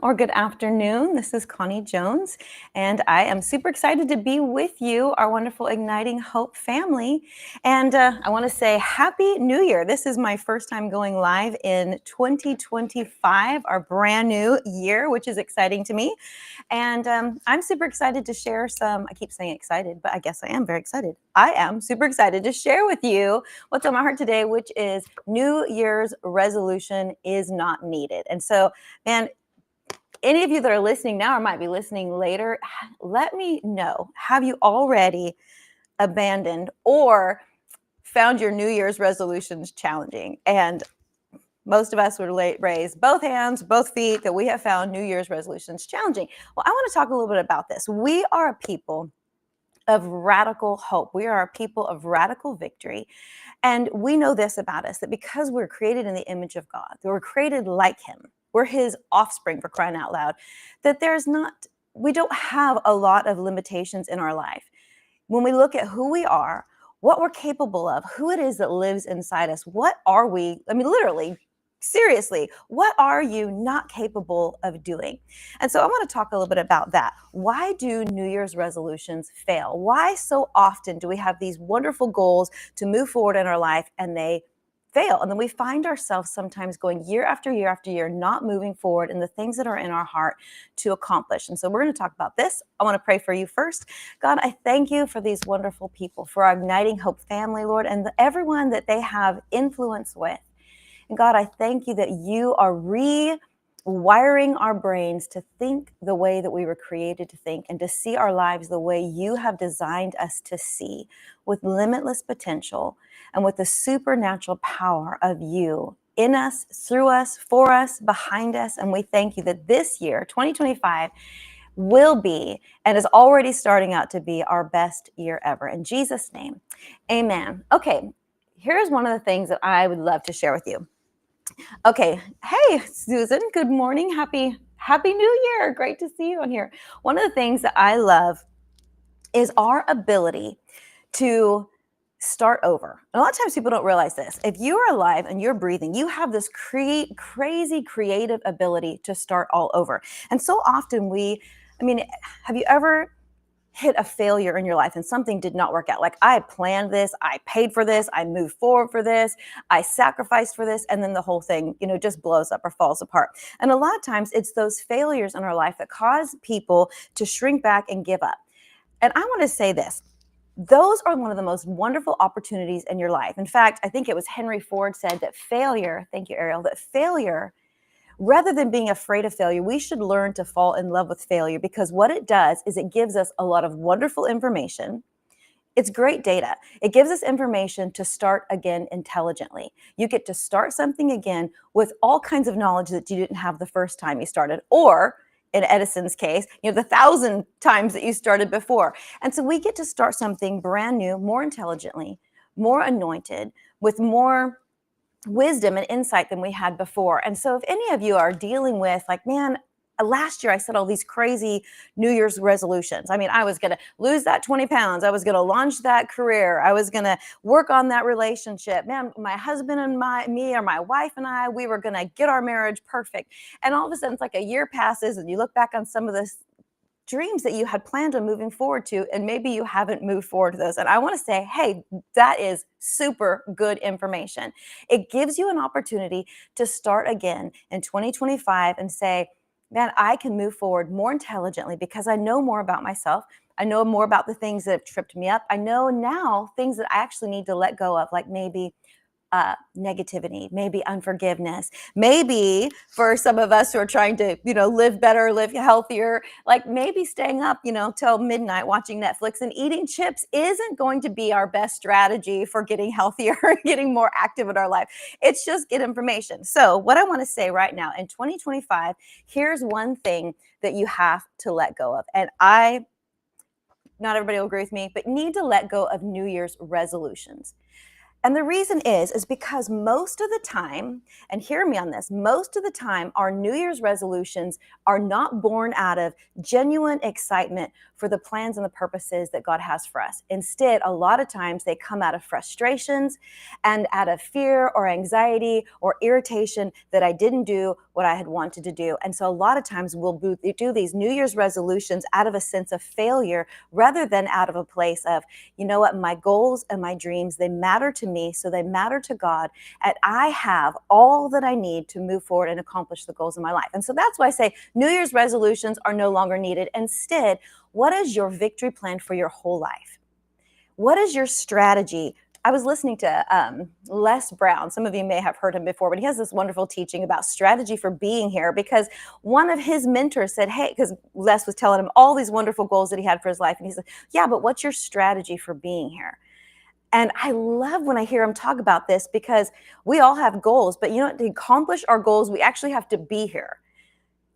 or good afternoon. This is Connie Jones, and I am super excited to be with you, our wonderful Igniting Hope family. And I want to say Happy New Year. This is my first time going live in 2025, our brand new year, which is exciting to me. And I'm super excited to share I keep saying excited, but I guess I am very excited. I am super excited to share with you what's on my heart today, which is New Year's resolution is not needed. And so, man, any of you that are listening now or might be listening later, let me know. Have you already abandoned or found your New Year's resolutions challenging? And most of us would raise both hands, both feet, that we have found New Year's resolutions challenging. Well, I want to talk a little bit about this. We are a people of radical hope. We are a people of radical victory. And we know this about us, that because we're created in the image of God, that we're created like him, we're his offspring, for crying out loud, that we don't have a lot of limitations in our life. When we look at who we are, what we're capable of, who it is that lives inside us, what are we? I mean, literally, seriously, what are you not capable of doing? And so I want to talk a little bit about that. Why do New Year's resolutions fail? Why so often do we have these wonderful goals to move forward in our life and they fail? And then we find ourselves sometimes going year after year after year, not moving forward in the things that are in our heart to accomplish. And so we're going to talk about this. I want to pray for you first. God, I thank you for these wonderful people, for our Igniting Hope family, Lord, and everyone that they have influence with. And God, I thank you that you are rewiring our brains to think the way that we were created to think and to see our lives the way you have designed us to see, with limitless potential and with the supernatural power of you in us, through us, for us, behind us. And we thank you that this year, 2025, will be and is already starting out to be our best year ever. In Jesus' name, amen. Okay, here's one of the things that I would love to share with you. Okay. Hey, Susan, good morning. Happy New Year. Great to see you on here. One of the things that I love is our ability to start over. And a lot of times people don't realize this. If you are alive and you're breathing, you have this crazy creative ability to start all over. And so often have you ever hit a failure in your life and something did not work out? Like, I planned this, I paid for this, I moved forward for this, I sacrificed for this, and then the whole thing, just blows up or falls apart. And a lot of times it's those failures in our life that cause people to shrink back and give up. And I want to say this. Those are one of the most wonderful opportunities in your life. In fact, I think it was Henry Ford said that failure, thank you, Ariel, that failure, rather than being afraid of failure, we should learn to fall in love with failure, because what it does is it gives us a lot of wonderful information. It's great data. It gives us information to start again intelligently. You get to start something again with all kinds of knowledge that you didn't have the first time you started, or in Edison's case, the 1,000 times that you started before. And so we get to start something brand new, more intelligently, more anointed, with more wisdom and insight than we had before. And so if any of you are dealing with like, man, last year I set all these crazy New Year's resolutions. I mean, I was going to lose that 20 pounds. I was going to launch that career. I was going to work on that relationship. Man, my husband and my wife and I, we were going to get our marriage perfect. And all of a sudden it's like a year passes and you look back on some of this dreams that you had planned on moving forward to, and maybe you haven't moved forward to those. And I want to say, hey, that is super good information. It gives you an opportunity to start again in 2025 and say, man, I can move forward more intelligently because I know more about myself. I know more about the things that have tripped me up. I know now things that I actually need to let go of, like maybe negativity, maybe unforgiveness, maybe for some of us who are trying to, live better, live healthier, like maybe staying up, till midnight watching Netflix and eating chips isn't going to be our best strategy for getting healthier, getting more active in our life. It's just get information. So what I want to say right now in 2025, here's one thing that you have to let go of. And not everybody will agree with me, but need to let go of New Year's resolutions. And the reason is because most of the time, and hear me on this, most of the time, our New Year's resolutions are not born out of genuine excitement for the plans and the purposes that God has for us. Instead, a lot of times they come out of frustrations and out of fear or anxiety or irritation that I didn't do what I had wanted to do. And so a lot of times we'll do these New Year's resolutions out of a sense of failure rather than out of a place of, you know what, my goals and my dreams, they matter to me, so they matter to God, and I have all that I need to move forward and accomplish the goals of my life. And so that's why I say New Year's resolutions are no longer needed. Instead, what is your victory plan for your whole life? What is your strategy? I was listening to Les Brown. Some of you may have heard him before, but he has this wonderful teaching about strategy for being here, because one of his mentors said, hey, because Les was telling him all these wonderful goals that he had for his life. And he said, yeah, but what's your strategy for being here? And I love when I hear him talk about this, because we all have goals, but you know, to accomplish our goals, we actually have to be here.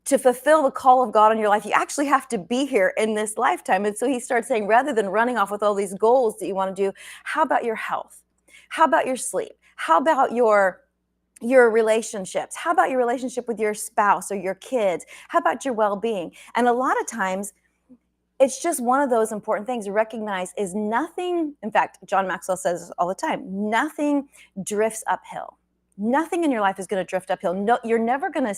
To fulfill the call of God on your life, you actually have to be here in this lifetime. And so he starts saying, rather than running off with all these goals that you want to do, how about your health? How about your sleep? How about your relationships? How about your relationship with your spouse or your kids? How about your well-being? And a lot of times, it's just one of those important things to recognize is nothing. In fact, John Maxwell says this all the time, nothing drifts uphill. Nothing in your life is going to drift uphill. No, you're never going to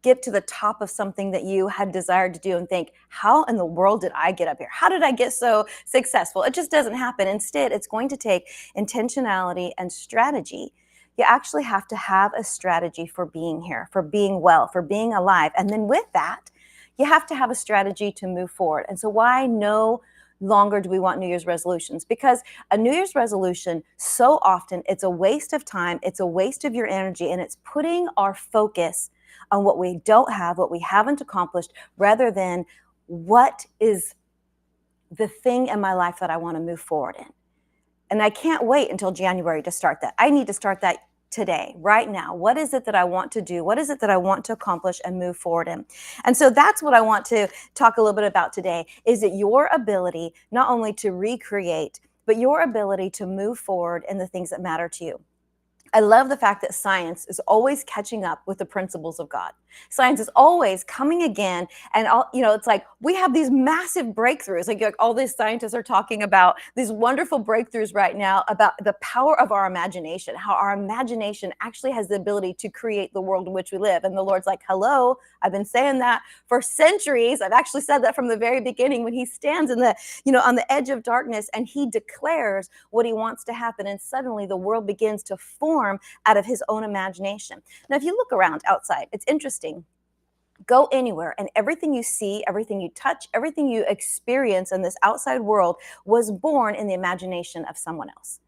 get to the top of something that you had desired to do and think, how in the world did I get up here? How did I get so successful? It just doesn't happen. Instead, it's going to take intentionality and strategy. You actually have to have a strategy for being here, for being well, for being alive. And then with that, you have to have a strategy to move forward. And so why no longer do we want New Year's resolutions? Because a New Year's resolution, so often it's a waste of time, it's a waste of your energy, and it's putting our focus on what we don't have, what we haven't accomplished, rather than what is the thing in my life that I want to move forward in. And I can't wait until January to start that. I need to start that today, right now. What is it that I want to do? What is it that I want to accomplish and move forward in? And so that's what I want to talk a little bit about today, is that your ability not only to recreate, but your ability to move forward in the things that matter to you. I love the fact that science is always catching up with the principles of God. Science is always coming again, and it's like we have these massive breakthroughs. Like all these scientists are talking about these wonderful breakthroughs right now about the power of our imagination, how our imagination actually has the ability to create the world in which we live. And the Lord's like, hello, I've been saying that for centuries. I've actually said that from the very beginning, when he stands in the, on the edge of darkness and he declares what he wants to happen. And suddenly the world begins to form out of his own imagination. Now, if you look around outside, it's interesting. Go anywhere, and everything you see, everything you touch, everything you experience in this outside world was born in the imagination of someone else.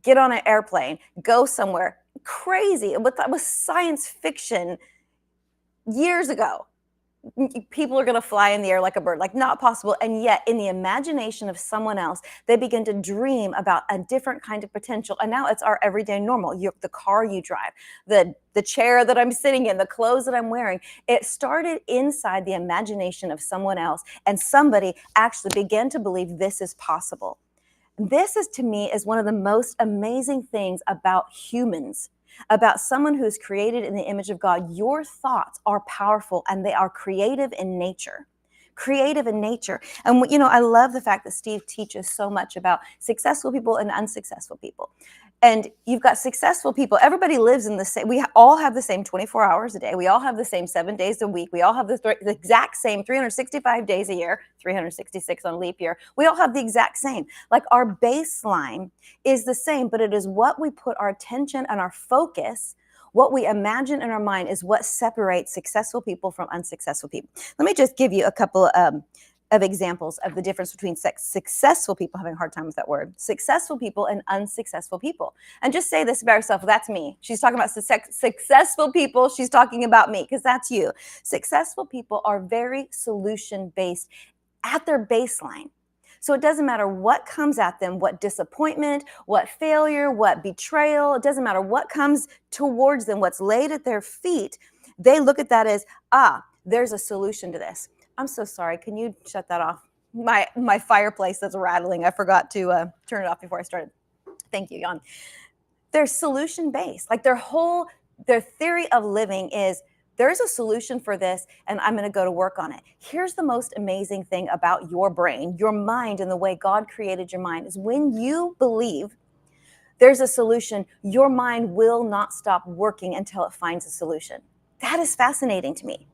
Get on an airplane, go somewhere crazy. But that was science fiction years ago. People are going to fly in the air like a bird, like not possible. And yet in the imagination of someone else, they begin to dream about a different kind of potential. And now it's our everyday normal. The car you drive, the chair that I'm sitting in, the clothes that I'm wearing. It started inside the imagination of someone else, and somebody actually began to believe this is possible. This is, to me, is one of the most amazing things about humans, about someone who's created in the image of God. Your thoughts are powerful, and they are creative in nature. Creative in nature. And I love the fact that Steve teaches so much about successful people and unsuccessful people. And you've got successful people. Everybody lives in the same, we all have the same 24 hours a day. We all have the same 7 days a week. We all have the exact same 365 days a year, 366 on leap year. We all have the exact same. Like, our baseline is the same, but it is what we put our attention and our focus, what we imagine in our mind, is what separates successful people from unsuccessful people. Let me just give you a couple of examples of the difference between successful people, having a hard time with that word, successful people and unsuccessful people. And just say this about yourself: that's me. She's talking about successful people. She's talking about me, because that's you. Successful people are very solution-based at their baseline. So it doesn't matter what comes at them, what disappointment, what failure, what betrayal, it doesn't matter what comes towards them, what's laid at their feet. They look at that as, there's a solution to this. I'm so sorry. Can you shut that off? My fireplace that's rattling. I forgot to turn it off before I started. Thank you, Jan. They're solution based. Like their theory of living is there's a solution for this and I'm going to go to work on it. Here's the most amazing thing about your brain, your mind, and the way God created your mind is when you believe there's a solution, your mind will not stop working until it finds a solution. That is fascinating to me.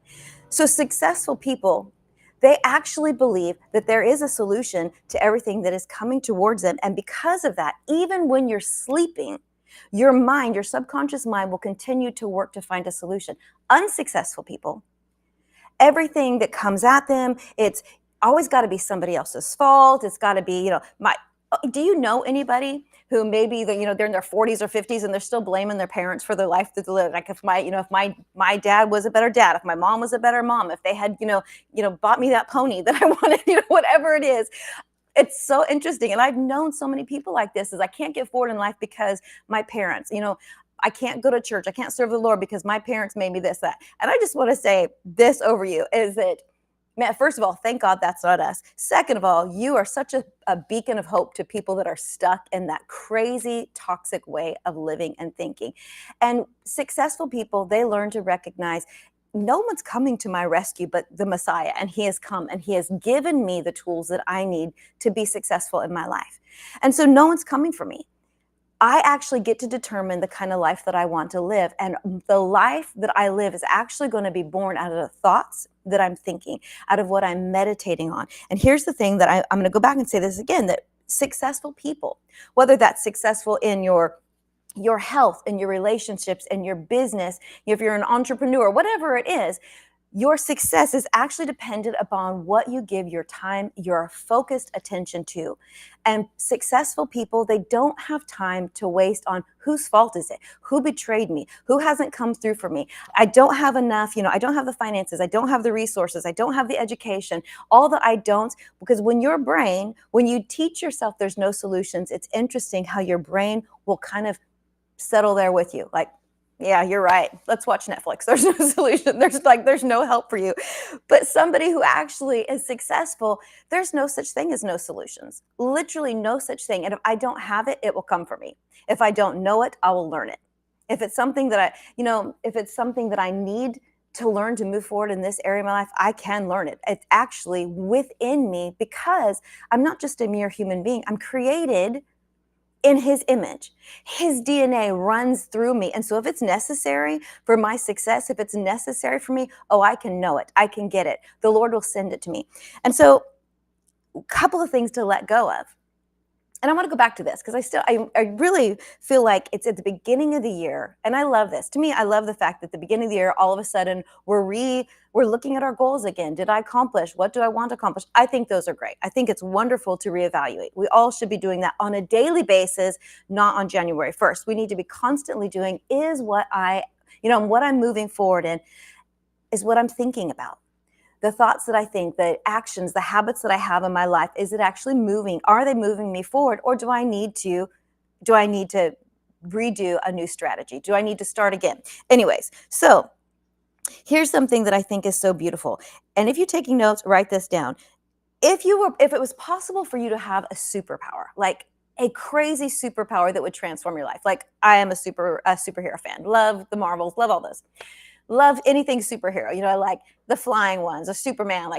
So successful people, they actually believe that there is a solution to everything that is coming towards them. And because of that, even when you're sleeping, your mind, your subconscious mind will continue to work to find a solution. Unsuccessful people, everything that comes at them, it's always got to be somebody else's fault. It's got to be, do you know anybody who maybe they're in their 40s or 50s and they're still blaming their parents for their life that they live? Like if my dad was a better dad, if my mom was a better mom, if they had, bought me that pony that I wanted, whatever it is. It's so interesting. And I've known so many people like this is I can't get forward in life because my parents, I can't go to church. I can't serve the Lord because my parents made me this, that. And I just want to say this over you is that, man, first of all, thank God that's not us. Second of all, you are such a beacon of hope to people that are stuck in that crazy, toxic way of living and thinking. And successful people, they learn to recognize no one's coming to my rescue but the Messiah, and he has come and he has given me the tools that I need to be successful in my life. And so no one's coming for me. I actually get to determine the kind of life that I want to live. And the life that I live is actually going to be born out of the thoughts that I'm thinking, out of what I'm meditating on. And here's the thing that I'm going to go back and say this again, that successful people, whether that's successful in your health, in your relationships, in your business, if you're an entrepreneur, whatever it is, your success is actually dependent upon what you give your time, your focused attention to. And successful people, they don't have time to waste on whose fault is it? Who betrayed me? Who hasn't come through for me? I don't have enough, I don't have the finances. I don't have the resources. I don't have the education, all the I don'ts. Because when you teach yourself there's no solutions, it's interesting how your brain will kind of settle there with you. Like, yeah, you're right. Let's watch Netflix. There's no solution. There's no help for you. But somebody who actually is successful, there's no such thing as no solutions. Literally no such thing. And if I don't have it, it will come for me. If I don't know it, I will learn it. If it's something that I need to learn to move forward in this area of my life, I can learn it. It's actually within me because I'm not just a mere human being. I'm created in his image. His DNA runs through me. And so if it's necessary for my success, if it's necessary for me, I can know it. I can get it. The Lord will send it to me. And so a couple of things to let go of. And I want to go back to this because I really feel like it's at the beginning of the year. And I love this. To me, I love the fact that at the beginning of the year, all of a sudden we're looking at our goals again. Did I accomplish? What do I want to accomplish? I think those are great. I think it's wonderful to reevaluate. We all should be doing that on a daily basis, not on January 1st. We need to be constantly doing what I'm moving forward in is what I'm thinking about. The thoughts that I think, the actions, the habits that I have in my life, is it actually moving? Are they moving me forward? Or do I need to redo a new strategy? Do I need to start again? Anyways, so here's something that I think is so beautiful. And if you're taking notes, write this down. If it was possible for you to have a superpower, like a crazy superpower that would transform your life, like I am a superhero fan, love the Marvels, love all this. Love anything superhero. I like the flying ones, a Superman,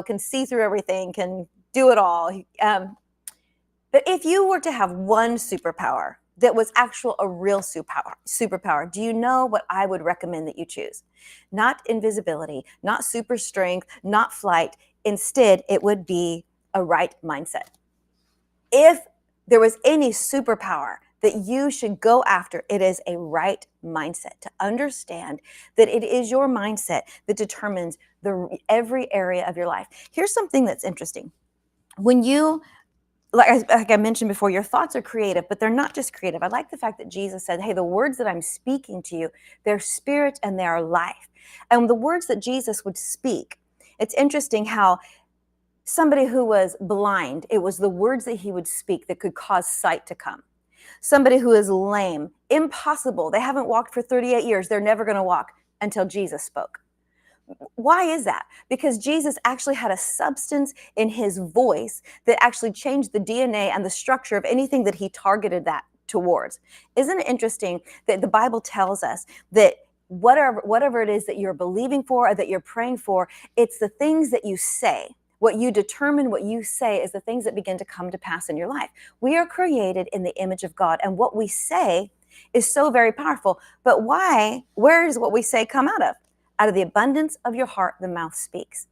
can see through everything, can do it all. But if you were to have one superpower that was a real superpower, do you know what I would recommend that you choose? Not invisibility, not super strength, not flight. Instead, it would be a right mindset. If there was any superpower that you should go after, it is a right mindset, to understand that it is your mindset that determines every area of your life. Here's something that's interesting. When you, like I mentioned before, your thoughts are creative, but they're not just creative. I like the fact that Jesus said, hey, the words that I'm speaking to you, they're spirit and they are life. And the words that Jesus would speak, it's interesting how somebody who was blind, it was the words that he would speak that could cause sight to come. Somebody who is lame, impossible. They haven't walked for 38 years. They're never going to walk until Jesus spoke. Why is that? Because Jesus actually had a substance in his voice that actually changed the DNA and the structure of anything that he targeted that towards. Isn't it interesting that the Bible tells us that whatever it is that you're believing for or that you're praying for, it's the things that you say. What you determine, what you say is the things that begin to come to pass in your life. We are created in the image of God, and what we say is so very powerful. But where does what we say come out of? Out of the abundance of your heart, the mouth speaks.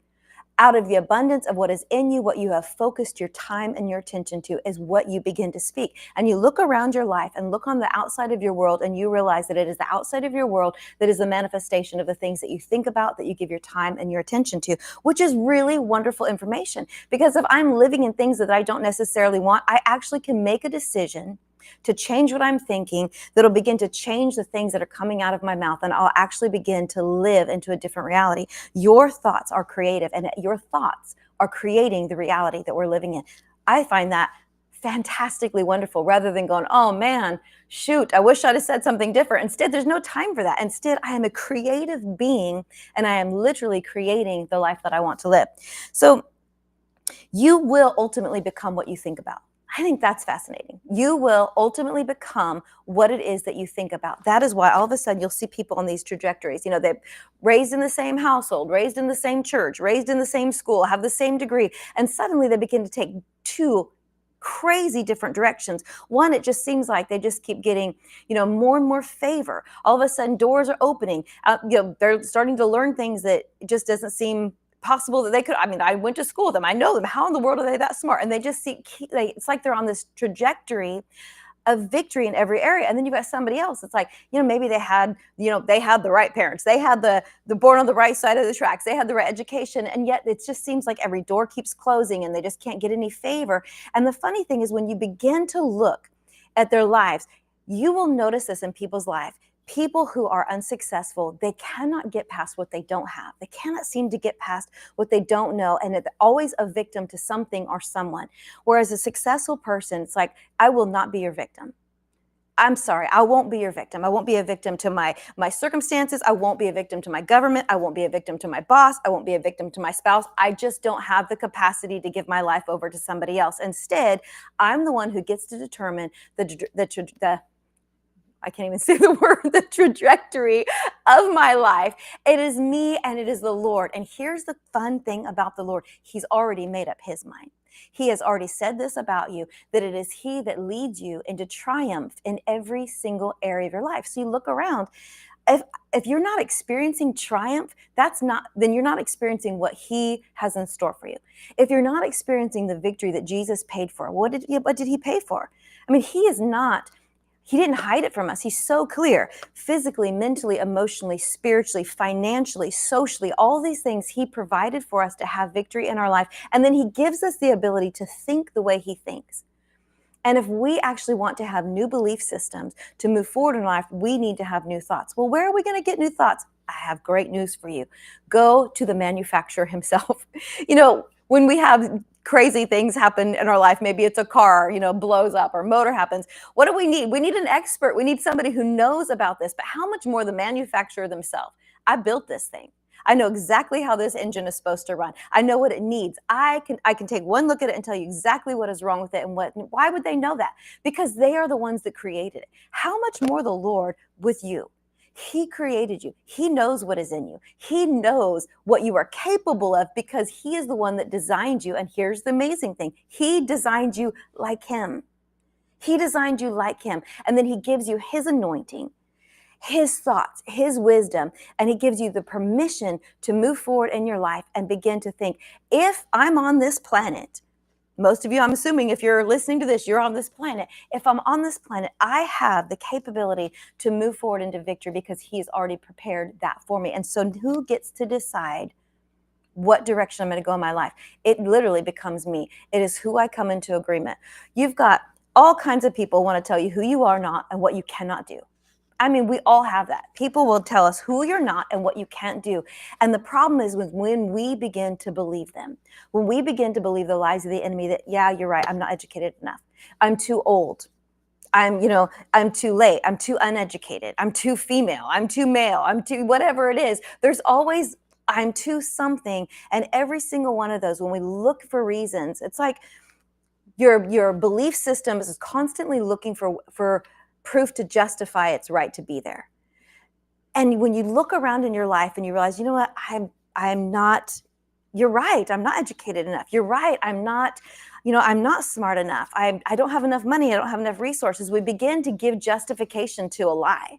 Out of the abundance of what is in you, what you have focused your time and your attention to is what you begin to speak. And you look around your life and look on the outside of your world, and you realize that it is the outside of your world that is the manifestation of the things that you think about, that you give your time and your attention to, which is really wonderful information. Because if I'm living in things that I don't necessarily want, I actually can make a decision to change what I'm thinking that'll begin to change the things that are coming out of my mouth, and I'll actually begin to live into a different reality. Your thoughts are creative, and your thoughts are creating the reality that we're living in. I find that fantastically wonderful, rather than going, oh man, shoot, I wish I'd have said something different. Instead, there's no time for that. Instead, I am a creative being, and I am literally creating the life that I want to live. So you will ultimately become what you think about. I think that's fascinating. You will ultimately become what it is that you think about. That is why all of a sudden you'll see people on these trajectories. They're raised in the same household, raised in the same church, raised in the same school, have the same degree, and suddenly they begin to take two crazy different directions. One, it just seems like they just keep getting, more and more favor. All of a sudden, doors are opening. They're starting to learn things that just doesn't seem possible that they could. I mean, I went to school with them. I know them. How in the world are they that smart? And they just it's like they're on this trajectory of victory in every area. And then you've got somebody else. It's like, maybe they had the right parents. They had the born on the right side of the tracks. They had the right education. And yet it just seems like every door keeps closing and they just can't get any favor. And the funny thing is, when you begin to look at their lives, you will notice this in people's lives. People who are unsuccessful, they cannot get past what they don't have. They cannot seem to get past what they don't know. And they're always a victim to something or someone. Whereas a successful person, it's like, I will not be your victim. I'm sorry, I won't be your victim. I won't be a victim to my circumstances. I won't be a victim to my government. I won't be a victim to my boss. I won't be a victim to my spouse. I just don't have the capacity to give my life over to somebody else. Instead, I'm the one who gets to determine the I can't even say the word, the trajectory of my life. It is me and it is the Lord. And here's the fun thing about the Lord. He's already made up his mind. He has already said this about you, that it is he that leads you into triumph in every single area of your life. So you look around. If you're not experiencing triumph, then you're not experiencing what he has in store for you. If you're not experiencing the victory that Jesus paid for, what did he pay for? I mean, he didn't hide it from us. He's so clear. Physically, mentally, emotionally, spiritually, financially, socially, all these things he provided for us to have victory in our life. And then he gives us the ability to think the way he thinks. And if we actually want to have new belief systems to move forward in life, we need to have new thoughts. Well, where are we going to get new thoughts? I have great news for you. Go to the manufacturer himself. When we have crazy things happen in our life, maybe it's a car, blows up, or motor happens. What do we need? We need an expert. We need somebody who knows about this. But how much more the manufacturer themselves? I built this thing. I know exactly how this engine is supposed to run. I know what it needs. I can take one look at it and tell you exactly what is wrong with it and why would they know that? Because they are the ones that created it. How much more the Lord with you? He created you. He knows what is in you. He knows what you are capable of because he is the one that designed you. And here's the amazing thing. He designed you like him. He designed you like him. And then he gives you his anointing, his thoughts, his wisdom, and he gives you the permission to move forward in your life and begin to think, if I'm on this planet, most of you, I'm assuming if you're listening to this, you're on this planet. If I'm on this planet, I have the capability to move forward into victory because he's already prepared that for me. And so who gets to decide what direction I'm going to go in my life? It literally becomes me. It is who I come into agreement. You've got all kinds of people want to tell you who you are not and what you cannot do. I mean, we all have that. People will tell us who you're not and what you can't do. And the problem is when we begin to believe them, when we begin to believe the lies of the enemy that, yeah, you're right, I'm not educated enough. I'm too old. I'm too late. I'm too uneducated. I'm too female. I'm too male. I'm too whatever it is. There's always I'm too something. And every single one of those, when we look for reasons, it's like Your belief system is constantly looking for proof to justify its right to be there. And when you look around in your life and you realize, you know what, I'm not, you're right, I'm not educated enough. You're right, I'm not, I'm not smart enough. I don't have enough money. I don't have enough resources. We begin to give justification to a lie.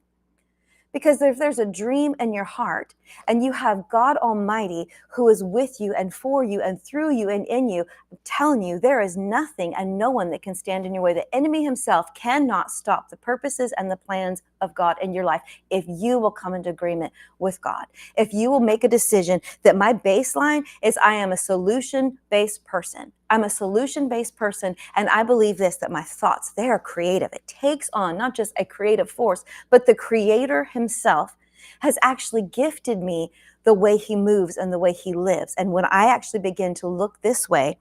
Because if there's a dream in your heart and you have God Almighty who is with you and for you and through you and in you, I'm telling you, there is nothing and no one that can stand in your way. The enemy himself cannot stop the purposes and the plans of God in your life if you will come into agreement with God. If you will make a decision that my baseline is I am a solution-based person. I'm a solution-based person, and I believe this, that my thoughts, they are creative. It takes on not just a creative force, but the Creator himself has actually gifted me the way he moves and the way he lives. And when I actually begin to look this way,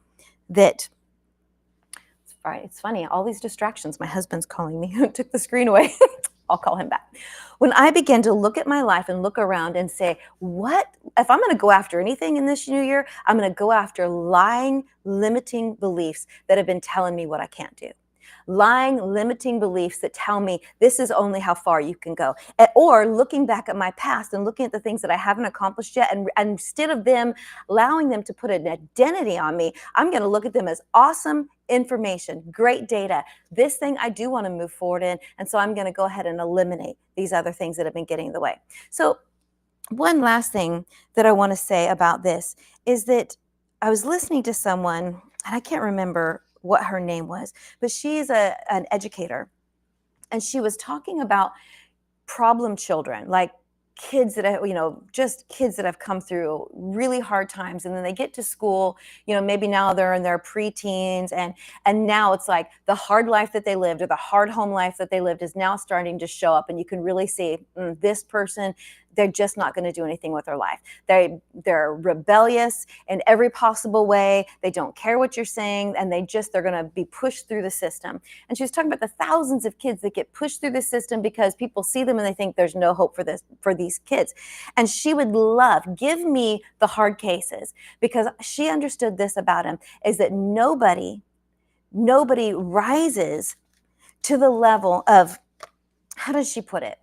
that it's funny, all these distractions. My husband's calling me, who took the screen away. I'll call him back. When I begin to look at my life and look around and say, what, if I'm going to go after anything in this new year, I'm going to go after lying, limiting beliefs that have been telling me what I can't do. Lying, limiting beliefs that tell me this is only how far you can go. Or looking back at my past and looking at the things that I haven't accomplished yet, and instead of them allowing them to put an identity on me, I'm going to look at them as awesome information, great data. This thing I do want to move forward in, and so I'm going to go ahead and eliminate these other things that have been getting in the way. So one last thing that I want to say about this is that I was listening to someone, and I can't remember what her name was, but she's an educator, and she was talking about problem children, like kids that just kids that have come through really hard times, and then they get to school, maybe now they're in their preteens, and now it's like the hard life that they lived or the hard home life that they lived is now starting to show up, and you can really see this person, they're just not going to do anything with their life. They're rebellious in every possible way. They don't care what you're saying, and they're going to be pushed through the system. And she was talking about the thousands of kids that get pushed through the system because people see them and they think there's no hope for these kids. And she would give me the hard cases, because she understood this about him, is that nobody rises to the level of, how does she put it?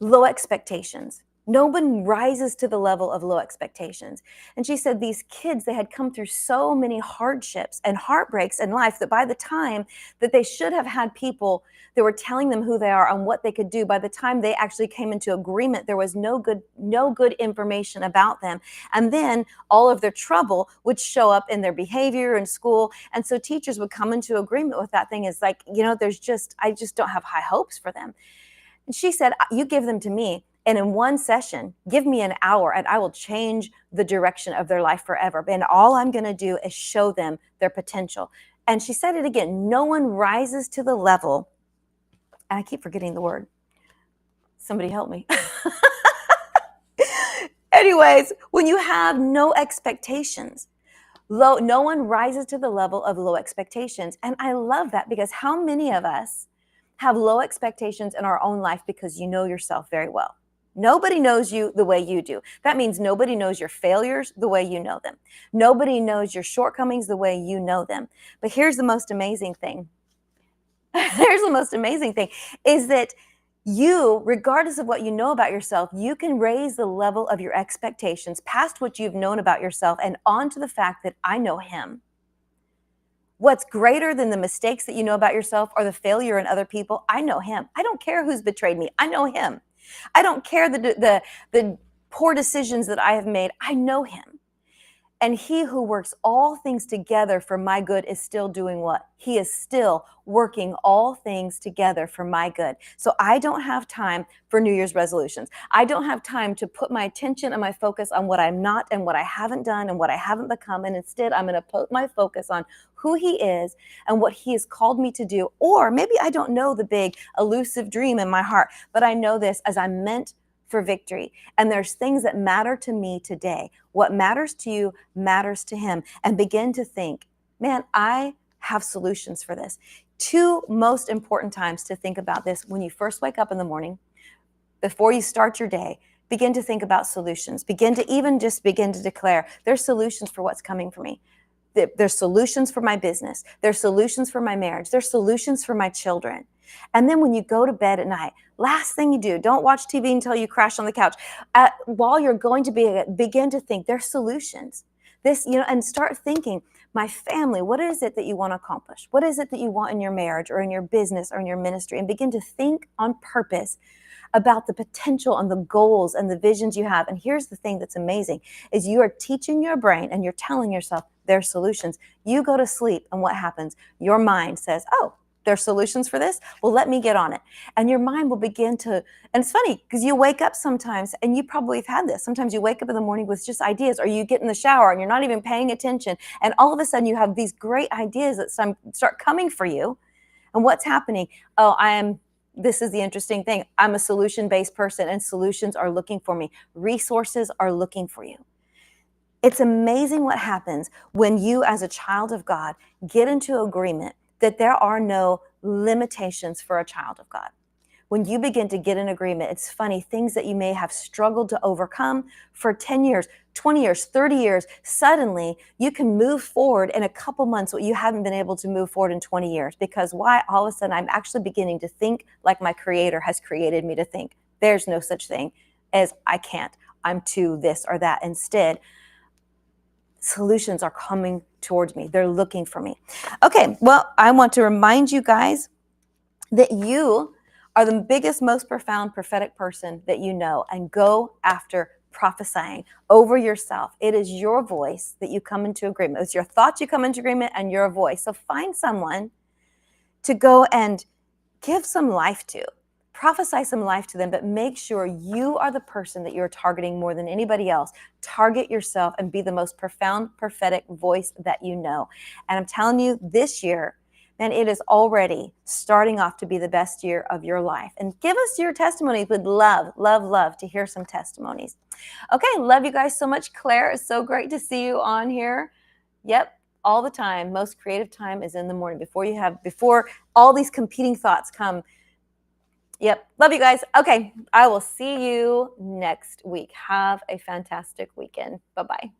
Low expectations. No one rises to the level of low expectations. And she said these kids, they had come through so many hardships and heartbreaks in life that by the time that they should have had people that were telling them who they are and what they could do, by the time they actually came into agreement, there was no good information about them. And then all of their trouble would show up in their behavior in school. And so teachers would come into agreement with that thing. It's like, I just don't have high hopes for them. And she said, you give them to me, and in one session, give me an hour, and I will change the direction of their life forever. And all I'm going to do is show them their potential. And she said it again, no one rises to the level, and I keep forgetting the word. Somebody help me. Anyways, when you have no expectations, no one rises to the level of low expectations. And I love that, because how many of us have low expectations in our own life because you know yourself very well? Nobody knows you the way you do. That means nobody knows your failures the way you know them. Nobody knows your shortcomings the way you know them. But here's the most amazing thing. Is that you, regardless of what you know about yourself, you can raise the level of your expectations past what you've known about yourself and onto the fact that I know him. What's greater than the mistakes that you know about yourself or the failure in other people? I know him. I don't care who's betrayed me. I know him. I don't care the poor decisions that I have made. I know him. And he who works all things together for my good is still doing what? He is still working all things together for my good. So I don't have time for New Year's resolutions. I don't have time to put my attention and my focus on what I'm not and what I haven't done and what I haven't become. And instead, I'm going to put my focus on who he is and what he has called me to do. Or maybe I don't know the big elusive dream in my heart, but I know this as I'm meant for victory. And there's things that matter to me today. What matters to you matters to him. And begin to think, man, I have solutions for this. Two most important times to think about this: when you first wake up in the morning, before you start your day, begin to think about solutions. Begin to declare there's solutions for what's coming for me. There's solutions for my business. There's solutions for my marriage. There's solutions for my children. And then when you go to bed at night, last thing you do, don't watch TV until you crash on the couch. While you're going to begin to think there's solutions. And start thinking, my family, what is it that you want to accomplish? What is it that you want in your marriage or in your business or in your ministry? And begin to think on purpose about the potential and the goals and the visions you have. And here's the thing that's amazing is you are teaching your brain and you're telling yourself there's solutions. You go to sleep and what happens? Your mind says, oh, there's solutions for this? Well, let me get on it. And your mind will begin to, and it's funny because you wake up sometimes, and you probably have had this. Sometimes you wake up in the morning with just ideas, or you get in the shower and you're not even paying attention. And all of a sudden you have these great ideas that start coming for you. And what's happening? This is the interesting thing. I'm a solution-based person, and solutions are looking for me. Resources are looking for you. It's amazing what happens when you, as a child of God, get into agreement that there are no limitations for a child of God. When you begin to get in agreement, it's funny, things that you may have struggled to overcome for 10 years, 20 years, 30 years, suddenly you can move forward in a couple months what you haven't been able to move forward in 20 years. Because why? All of a sudden, I'm actually beginning to think like my Creator has created me to think. There's no such thing as I can't, I'm too this or that. Instead, solutions are coming towards me. They're looking for me. Okay, well, I want to remind you guys that you are the biggest, most profound prophetic person that you know, and go after prophesying over yourself. It is your voice that you come into agreement. It's your thoughts you come into agreement and your voice. So find someone to go and give some life to. Prophesy some life to them, but make sure you are the person that you're targeting more than anybody else. Target yourself and be the most profound prophetic voice that you know. And I'm telling you, this year, man, it is already starting off to be the best year of your life. And give us your testimonies. We'd love, love, love to hear some testimonies. Okay, love you guys so much. Claire, it's so great to see you on here. Yep, all the time. Most creative time is in the morning before all these competing thoughts come. Yep. Love you guys. Okay. I will see you next week. Have a fantastic weekend. Bye-bye.